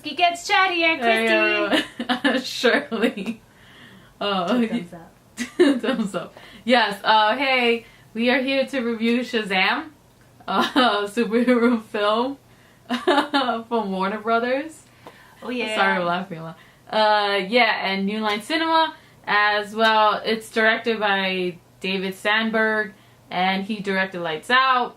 Whiskey gets chatty and Christy. Shirley. Thumbs up. Thumbs up. Yes. Hey, we are here to review Shazam, superhero film from Warner Brothers. Oh yeah. Sorry, I'm laughing a lot. Yeah, and New Line Cinema as well. It's directed by David Sandberg, and he directed Lights Out.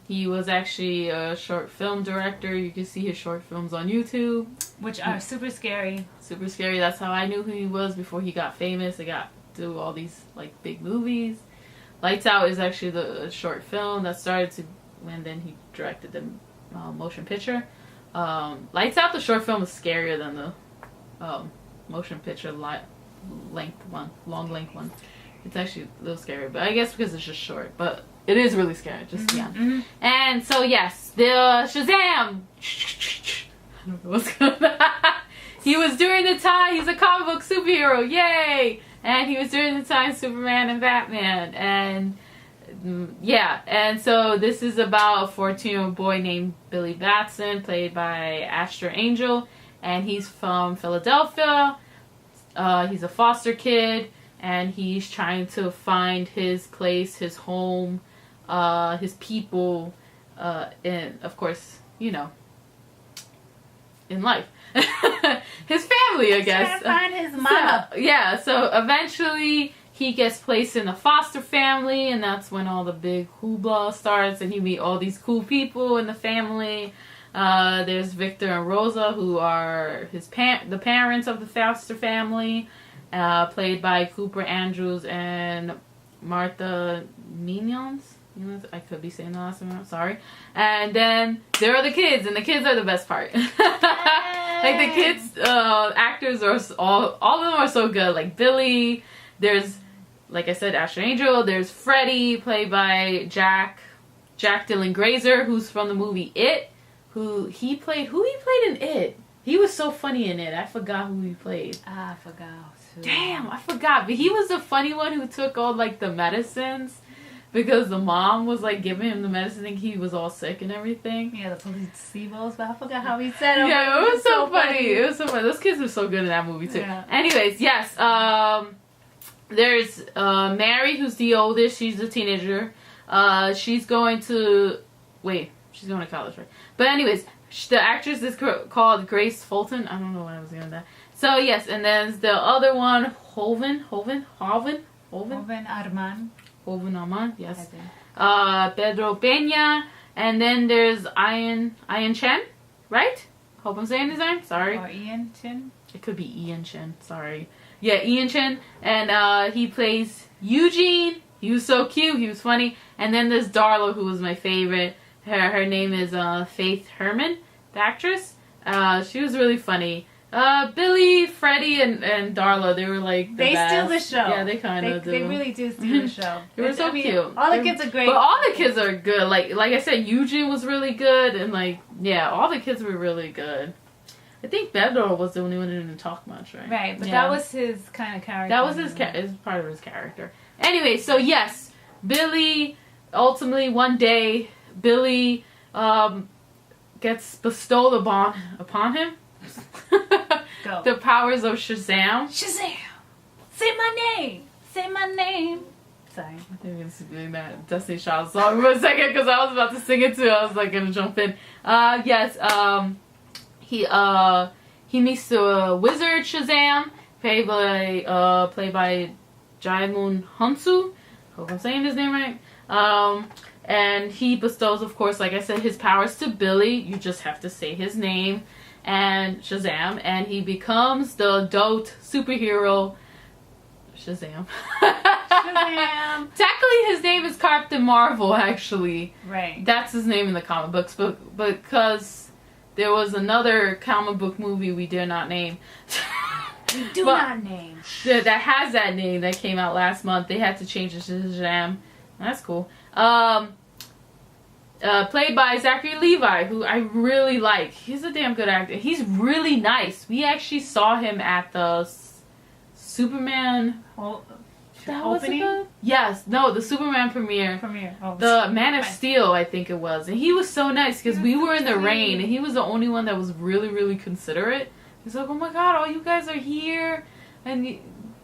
He was actually a short film director. You can see his short films on YouTube, which are super scary. Super scary. That's how I knew who he was before he got famous. He got to do all these like big movies. Lights Out is actually the short film that started to when then he directed the motion picture. Lights Out, the short film, is scarier than the motion picture length one, long length one. It's actually a little scary, but I guess because it's just short, but it is really scary, just yeah. Mm-hmm. And so yes, the Shazam. I don't know what's going on. He was during the time, he's a comic book superhero, yay! And he was during the time Superman and Batman, and yeah, and so this is about a 14-year-old boy named Billy Batson, played by Astor Angel, and he's from Philadelphia. He's a foster kid, and he's trying to find his place, his home, his people, and of course, you know, in life. His family, I guess. Trying to find his mama. So, yeah, so eventually he gets placed in a foster family, and that's when all the big hoopla starts, and you meet all these cool people in the family. There's Victor and Rosa, who are the parents of the foster family, played by Cooper Andrews and Martha Mignons. I could be saying the last name, I'm sorry. And then there are the kids, and the kids are the best part. Like the kids, actors are all of them are so good. Like Billy, there's, like I said, Asher Angel. There's Freddie, played by Jack Dylan Grazer, who's from the movie It. Who he played in It? He was so funny in It. I forgot who he played. I forgot. Damn, I forgot. But he was the funny one who took all like the medicines. Because the mom was like giving him the medicine and he was all sick and everything. Yeah, the placebos, but I forgot how he said it. Yeah, it was so funny. It was so funny. Those kids were so good in that movie too. Yeah. Anyways, yes. There's Mary, who's the oldest. She's a teenager. She's going to college, right? But anyways, the actress is called Grace Fulton. I don't know what I was doing that. So yes, and then the other one, Hovind Arman. Arman, yes. Pedro Peña, and then there's Ian Chen, right? Hope I'm saying his name. Sorry. Or Ian Chen. It could be Ian Chen. Sorry. Yeah, Ian Chen, and he plays Eugene. He was so cute. He was funny. And then there's Darla, who was my favorite. Her name is Faith Herman, the actress. She was really funny. Billy, Freddie, and Darla, they were like the best. Steal the show. Yeah, they kind of do. They really do steal the show. They were so cute. All the kids are great. But all the kids are good. Like I said, Eugene was really good, and like, yeah, all the kids were really good. I think Bedor was the only one who didn't talk much, right? Right, but that was his kind of character. That was his part of his character. Anyway, so yes, Billy, ultimately one day, Billy gets bestowed upon him. Go. The powers of Shazam. Shazam! Say my name! Say my name! Sorry. I think we're just doing that Destiny Child song for a second because I was about to sing it too. I was like gonna jump in. Yes, he meets the wizard Shazam, played by Jaimun Hansu. Hope I'm saying his name right. And he bestows, of course, like I said, his powers to Billy. You just have to say his name. And Shazam, and he becomes the adult superhero Shazam. Shazam. Technically, his name is Captain Marvel, actually. Right. That's his name in the comic books, but because there was another comic book movie we dare not name. Do not name. That has that name that came out last month. They had to change it to Shazam. That's cool. Played by Zachary Levi, who I really like. He's a damn good actor. He's really nice. We actually saw him at the Superman That opening? was good. Yes, no, the Superman premiere. Oh, The Man of right. Steel, I think it was, and he was so nice because we were in the sweet. rain, and he was the only one that was really, really considerate. He's like, "Oh my God, all you guys are here, and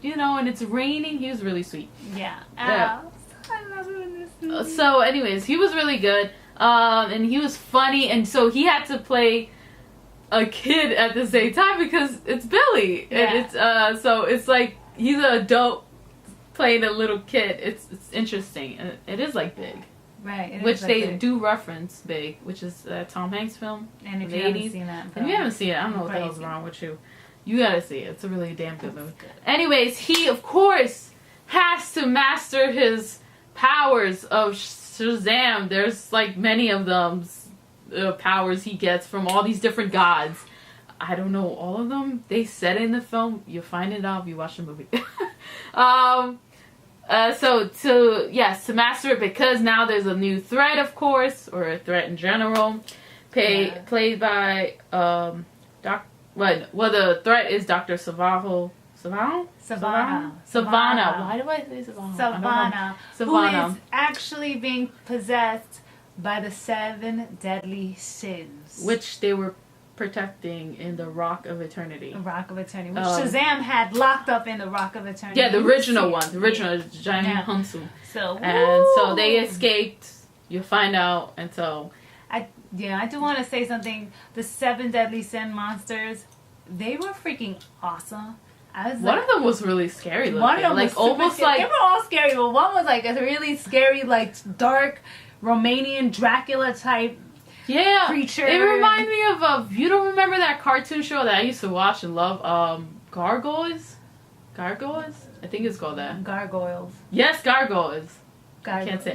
you know, and it's raining." He was really sweet. Yeah. Yeah. I love him in this movie. So, anyways, he was really good, and he was funny, and so he had to play a kid at the same time because it's Billy, Yeah. and it's so it's like he's an adult playing a little kid. It's interesting, and it is like Big, Right. it which is like they Big. do reference Big, which is a Tom Hanks film. And if the you haven't 80s. seen that, If you haven't seen it, I don't know what the hell's Crazy. wrong with you. You gotta see it. It's a really damn good movie. Good. Anyways, he of course has to master his powers of Shazam. There's like many of them powers he gets from all these different gods. I don't know all of them. They said in the film. You'll find it out if you watch the movie. So to master it, because now there's a new threat, of course, or a threat in general, played by the threat is Dr. Savannah. Why do I say Savannah? Savannah, who Savannah. is actually being possessed by the 7 deadly sins. Which they were protecting in the Rock of Eternity. The Rock of Eternity, which Shazam had locked up in the Rock of Eternity. Yeah, the original one. The original Giant Hansu. So, And so they escaped. You find out, and so I do want to say something. The 7 deadly sin monsters, they were freaking awesome. I was one of them was really scary looking. One of them like was super almost scary. like They were all scary, but one was like a really scary, like dark Romanian Dracula type creature. It reminded me of you don't remember that cartoon show that I used to watch and love, Gargoyles? Gargoyles? I think it's called that. Gargoyles. Yes, Gargoyles. I can't say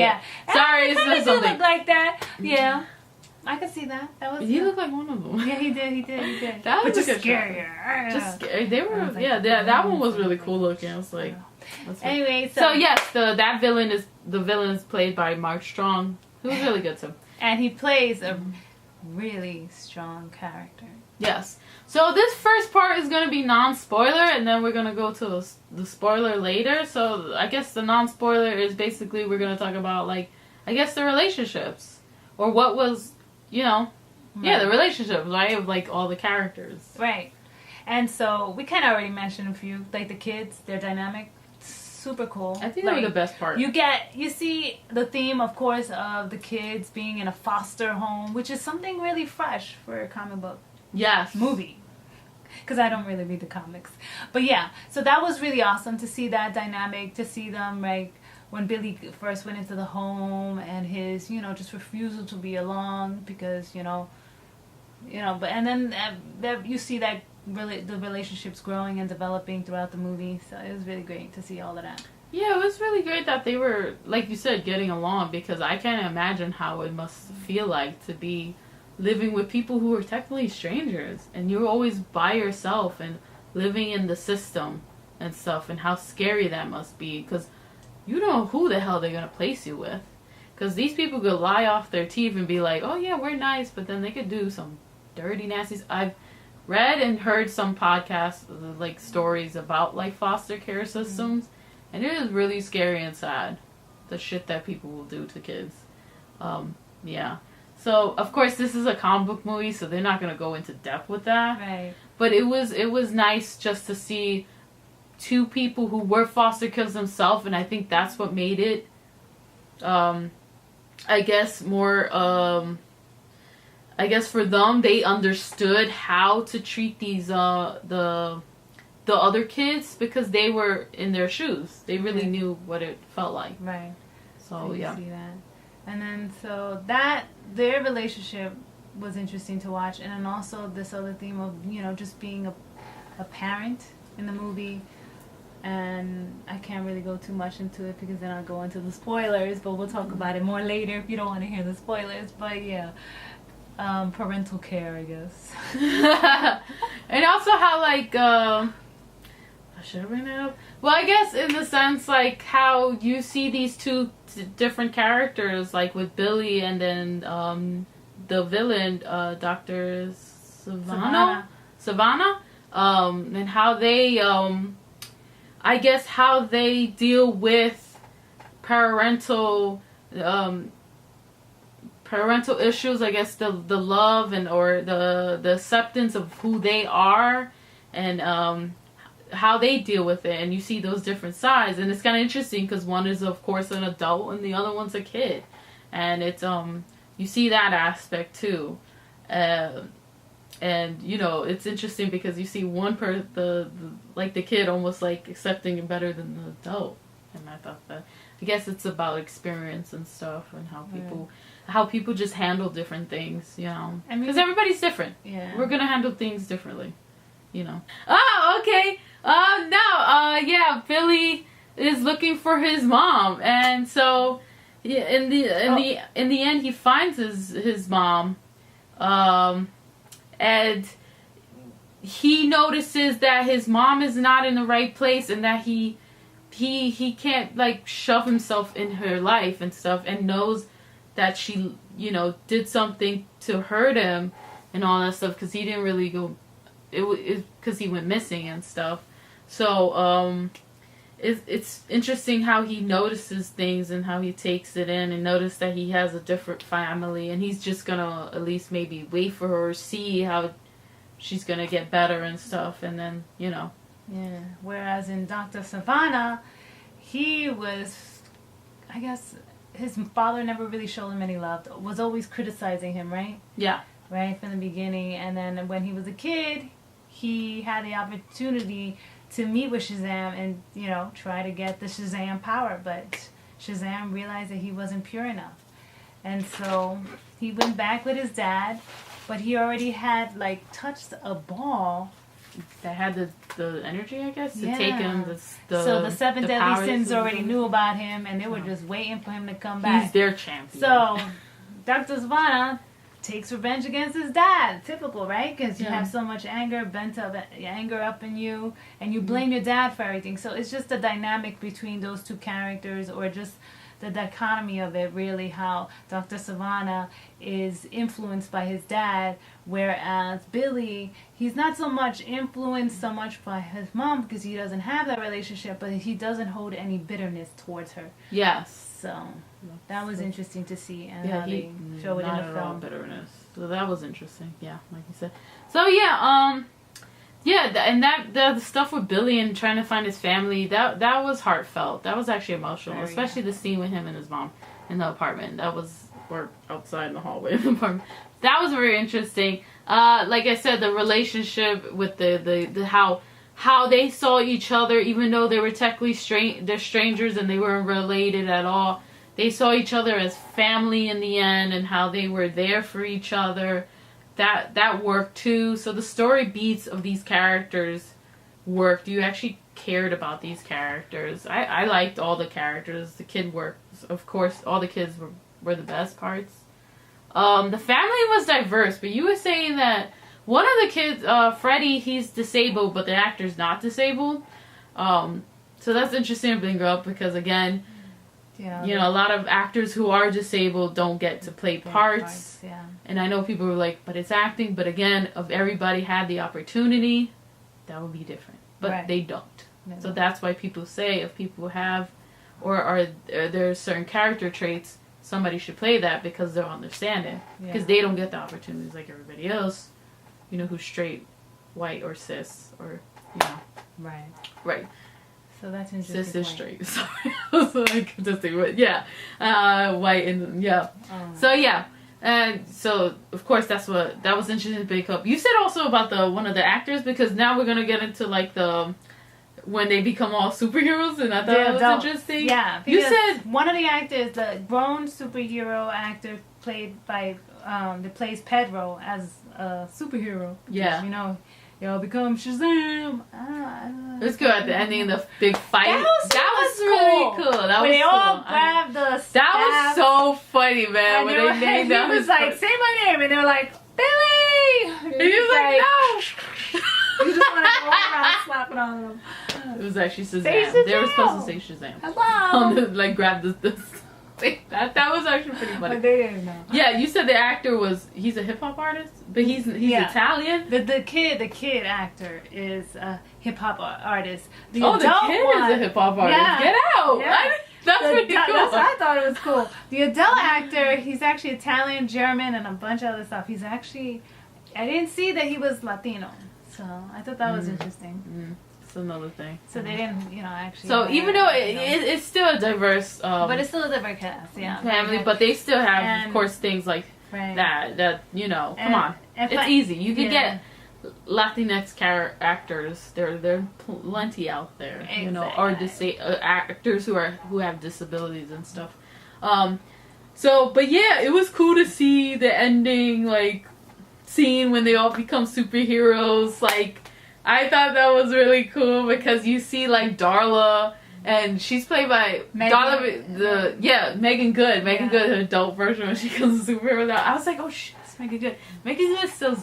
it. Sorry, it's kind of something. look like that. Yeah, I could see that. That was. He looked like one of them. Yeah, he did. That was just a good show. scarier. Just scary. They were, was like, that one was really cool looking. I was like, Anyway, so yes, that villain is played by Mark Strong, who's really good too. And he plays a really strong character. Yes. So this first part is going to be non-spoiler, and then we're going to go to the spoiler later. So I guess the non-spoiler is basically we're going to talk about, like, I guess the relationships. Or what was, the relationships, right? Of, like, all the characters. Right. And so we kind of already mentioned a few, like the kids, their dynamic. Super cool. I think they were the best part. You see the theme, of course, of the kids being in a foster home, which is something really fresh for a comic book movie. Because I don't really read the comics. But yeah, so that was really awesome to see that dynamic, to see them, like, when Billy first went into the home and his, just refusal to be along because, but and then you see that the relationships growing and developing throughout the movie, so it was really great to see all of that. Yeah, it was really great that they were, like you said, getting along, because I can't imagine how it must feel like to be living with people who are technically strangers, and you're always by yourself and living in the system and stuff, and how scary that must be, because you don't know who the hell they're going to place you with, because these people could lie off their teeth and be like, oh yeah, we're nice, but then they could do some dirty, nasty. I've read and heard some podcasts, like stories about like foster care systems, and it is really scary and sad, the shit that people will do to kids. So of course this is a comic book movie, so they're not gonna go into depth with that. Right. But it was nice just to see two people who were foster kids themselves, and I think that's what made it, I guess more. I guess for them, they understood how to treat these the other kids, because they were in their shoes. They really knew what it felt like. Right. So yeah. See that. And then so that their relationship was interesting to watch, and then also this other theme of just being a parent in the movie. And I can't really go too much into it because then I'll go into the spoilers, but we'll talk about it more later if you don't want to hear the spoilers. But yeah. Parental care, I guess. And also how, like, should I bring that up? Well, I guess in the sense, like, how you see these two different characters, like with Billy and then the villain, Dr. Savannah, and how they, I guess how they deal with parental issues. I guess the love and or the acceptance of who they are, and how they deal with it. And you see those different sides, and it's kind of interesting because one is of course an adult and the other one's a kid, and it's you see that aspect too. And you know, it's interesting because you see one the kid almost like accepting it better than the adult. And I thought that, I guess it's about experience and stuff, and how people just handle different things, you know. Because everybody's different. Yeah. We're gonna handle things differently, you know. Oh, okay. Yeah, Billy is looking for his mom, and so yeah, in the end, he finds his mom. And he notices that his mom is not in the right place, and that he can't like shove himself in her life and stuff, and knows that she, you know, did something to hurt him and all that stuff, because he didn't really go, it because he went missing and stuff. So it's interesting how he notices things and how he takes it in, and notice that he has a different family, and he's just gonna at least maybe wait for her, see how she's gonna get better and stuff, and then, you know. Yeah. Whereas in Dr. Savannah, he was, I guess, his father never really showed him any love, was always criticizing him, right? Yeah. Right from the beginning, and then when he was a kid, he had the opportunity to meet with Shazam and, you know, try to get the Shazam power, but Shazam realized that he wasn't pure enough. And so he went back with his dad, but he already had, like, touched a ball that had the energy, I guess, to take him. So the seven deadly sins already knew about him, and they were just waiting for him to come back. He's their champion. So Dr. Savannah takes revenge against his dad. Typical, right? Because you have so much anger up in you, and you blame your dad for everything. So it's just the dynamic between those two characters, or just the dichotomy of it, really, how Dr. Savannah is influenced by his dad, whereas Billy, he's not so much influenced so much by his mom, because he doesn't have that relationship, but he doesn't hold any bitterness towards her. Yes. So that was interesting to see, and how they show it in the film. Bitterness. So that was interesting. Yeah, like you said. So yeah, and the stuff with Billy and trying to find his family, that was heartfelt. That was actually emotional, especially the scene with him and his mom in the apartment. That was, or outside in the hallway of the apartment. That was very interesting. Like I said, the relationship with the how they saw each other, even though they were technically they're strangers and they weren't related at all. They saw each other as family in the end, and how they were there for each other. That worked too. So the story beats of these characters worked. You actually cared about these characters. I liked all the characters. The kid worked. Of course, all the kids were the best parts. The family was diverse, but you were saying that one of the kids, Freddie, he's disabled, but the actor's not disabled. So that's interesting to bring up, because again, you know, a lot of actors who are disabled don't get to play parts. And I know people were like, but it's acting. But again, if everybody had the opportunity, that would be different. But they don't. So that's why people say if people have, or are there certain character traits, somebody should play that, because they're understanding. Because they don't get the opportunities like everybody else, you know, who's straight, white, or cis, or, you know. Right. So that's interesting. Cis is straight. Sorry. So like, just white and, So, yeah. And so, of course, that was interesting to pick up. You said also about one of the actors, because now we're going to get into, like, when they become all superheroes, and I thought that was interesting. Yeah. You said one of the actors, the grown superhero actor, plays Pedro as a superhero. Yeah. You know, become Shazam. It was good at the ending, the big fight. That was really cool. That when was they all grabbed the staff. That was so funny, man. When they named him. He was like, say my name. And they were like, Billy! And he was like, no! You just want to go around slapping on them. It was actually Shazam. Shazam. They were supposed to say Shazam. Hello! Like, grab this. That was actually pretty funny. But they didn't know. Yeah, you said the actor he's a hip-hop artist? But he's Italian. The kid actor is a hip hop artist. The kid is a hip hop artist. Yeah. Get out! Yeah. That's pretty cool. That's what I thought it was cool. The adult actor, he's actually Italian, German, and a bunch of other stuff. He's actually, I didn't see that he was Latino, so I thought that was interesting. It's another thing. So they didn't, actually. So even though it's still a diverse, but it's still a diverse cast, family, but they still have, of course, things like that. Come on, it's easy. You can get Latinx actors. There plenty out there, or actors who have disabilities and stuff. But yeah, it was cool to see the ending scene when they all become superheroes. I thought that was really cool because you see Darla, and she's played by Megan Good. Megan Good, the adult version when she becomes a superhero. I was like, oh shit, that's Megan Good. Megan Good still.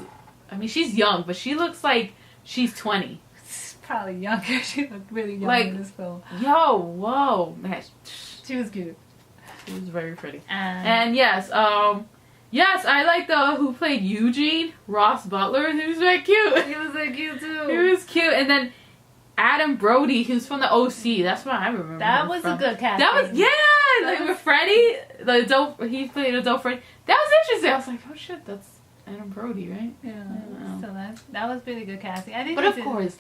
I mean, she's young, but she looks like she's 20. She's probably younger. She looked really young in this film. Whoa, man. She was cute. She was very pretty. And yes, I like who played Eugene, Ross Butler. He was very cute. He was very cute too. He was cute. And then Adam Brody, who's from the OC. That's what I remember. That was a good casting. That was with Freddie, he played adult Freddie. That was interesting. I was like, oh shit, that's Adam Brody, right? Yeah. So that was really good casting. I think. But of course,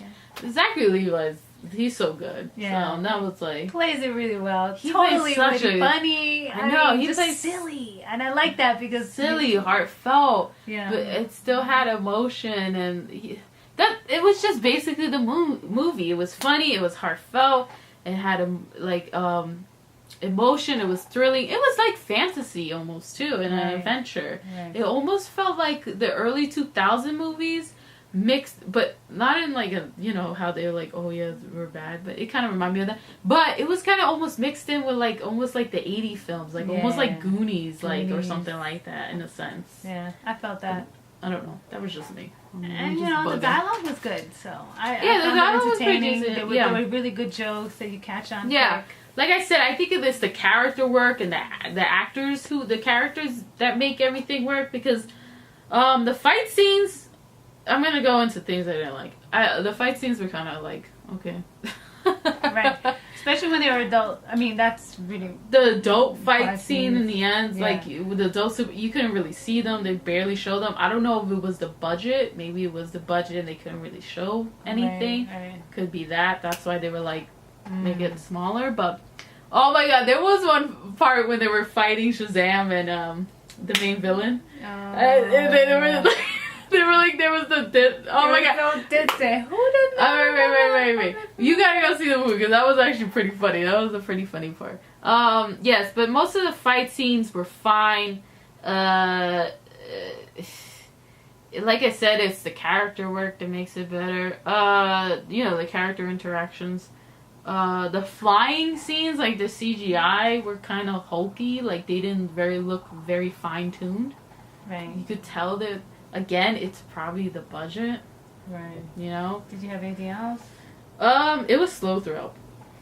Zachary Levi, he's so good. Yeah. So that was plays it really well. He totally plays such funny. I know he plays silly, and I like that because silly, heartfelt. Yeah. But it still had emotion, and it was just basically the movie. It was funny. It was heartfelt. It had emotion. It was thrilling. It was like fantasy almost too, and an adventure. Right. It almost felt like the early 2000 movies mixed, but not in how they're oh yeah, we're bad, but it kind of reminded me of that. But it was kind of almost mixed in with almost the 80 films, almost like Goonies, or something like that in a sense. Yeah, I felt that. I don't know. That was just me. And the dialogue was good, so I the dialogue was entertaining. There were really good jokes that you catch on. Yeah. Quick. Like I said, I think of this the character work and the actors the characters that make everything work, because the fight scenes, I'm gonna go into things I didn't like. The fight scenes were kind of okay. Right. Especially when they were adult. I mean, that's really the adult fight scene in the end. With the adults, you couldn't really see them. They barely showed them. I don't know if it was the budget. Maybe it was the budget and they couldn't really show anything. Right. Could be that. That's why they were make it smaller. But oh my god, there was one part when they were fighting Shazam and the main villain. And they were there was the oh my god. Who did that? Wait. You gotta go see the movie because that was actually pretty funny. That was a pretty funny part. Yes, but most of the fight scenes were fine. Like I said, it's the character work that makes it better. The character interactions. The flying scenes, the CGI, were kind of hokey. They didn't look very fine-tuned. Right. You could tell that, again, it's probably the budget. Right. Did you have anything else? It was slow throughout.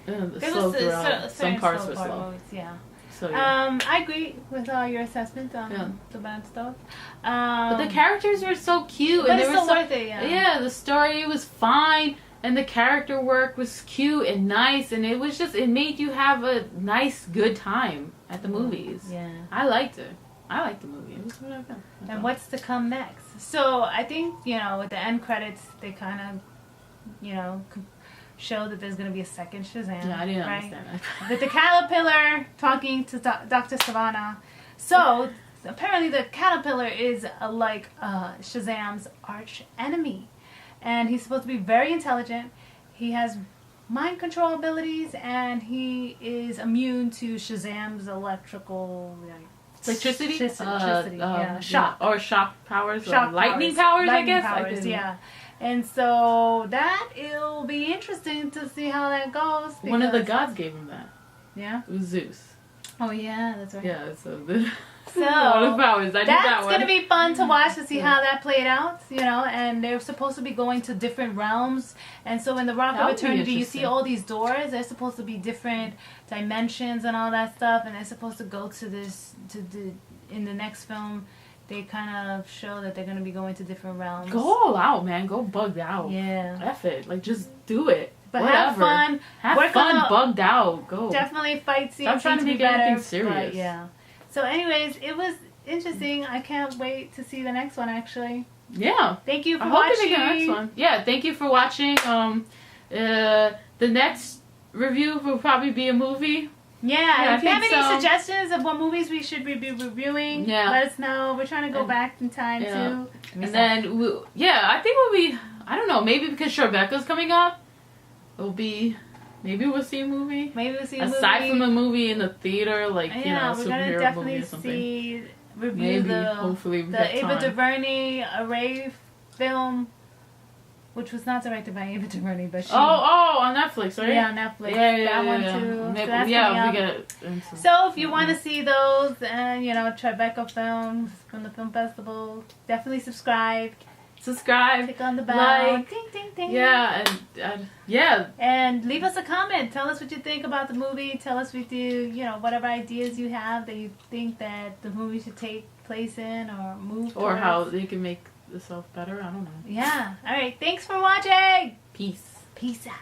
Some parts were slow. Yeah. So, yeah. I agree with your assessment on the bad stuff. But the characters were so cute. But and it's still worth it, Yeah, the story was fine. And the character work was cute and nice, and it made you have a nice, good time at the movies. Yeah. I liked it. I liked the movie. It was what I felt. And what's to come next? So I think, with the end credits, they kind of, show that there's going to be a second Shazam. Yeah, I didn't understand that. With the caterpillar talking to Dr. Savannah. So apparently the caterpillar is Shazam's arch enemy. And he's supposed to be very intelligent. He has mind control abilities, and he is immune to Shazam's electrical electricity, shock or shock powers, or lightning powers. I guess. Yeah. And so it'll be interesting to see how that goes. One of the gods gave him that. Yeah. It was Zeus. Oh yeah, that's right. Yeah. So powers. That's going to be fun to watch to see how that played out, and they're supposed to be going to different realms. And so in the Rock of Eternity, you see all these doors. They're supposed to be different dimensions and all that stuff, and they're supposed to go to in the next film, they kind of show that they're going to be going to different realms. Go all out, man. Go bugged out. Yeah. F it. Like, just do it. But whatever. have fun. Have fun, bugged out. Go. Definitely fight scenes. Stop trying to make anything serious. Yeah. So anyways, it was interesting. I can't wait to see the next one, actually. Yeah. Thank you for watching. I hope they make the next one. Yeah, thank you for watching. The next review will probably be a movie. Yeah, if you have any suggestions of what movies we should be reviewing, let us know. We're trying to go back in time, too. And then, I think we'll be, I don't know, maybe because Tribeca's coming up, maybe we'll see a movie. Maybe we'll see a movie. Aside from a movie in the theater, like, you know, we're going to definitely review the Ava DuVernay Array film, which was not directed by Ava DuVernay, but she... on Netflix, right? Yeah, on Netflix. That one, too. We get it. So, if you want to see those, and, you know, Tribeca films from the film festival, definitely subscribe. Click on the bell. Like, ding, ding, ding. Yeah, and And leave us a comment. Tell us what you think about the movie. Tell us whatever ideas you have that you think that the movie should take place in or move towards. Or how they can make the self better. I don't know. Yeah. All right. Thanks for watching. Peace. Peace out.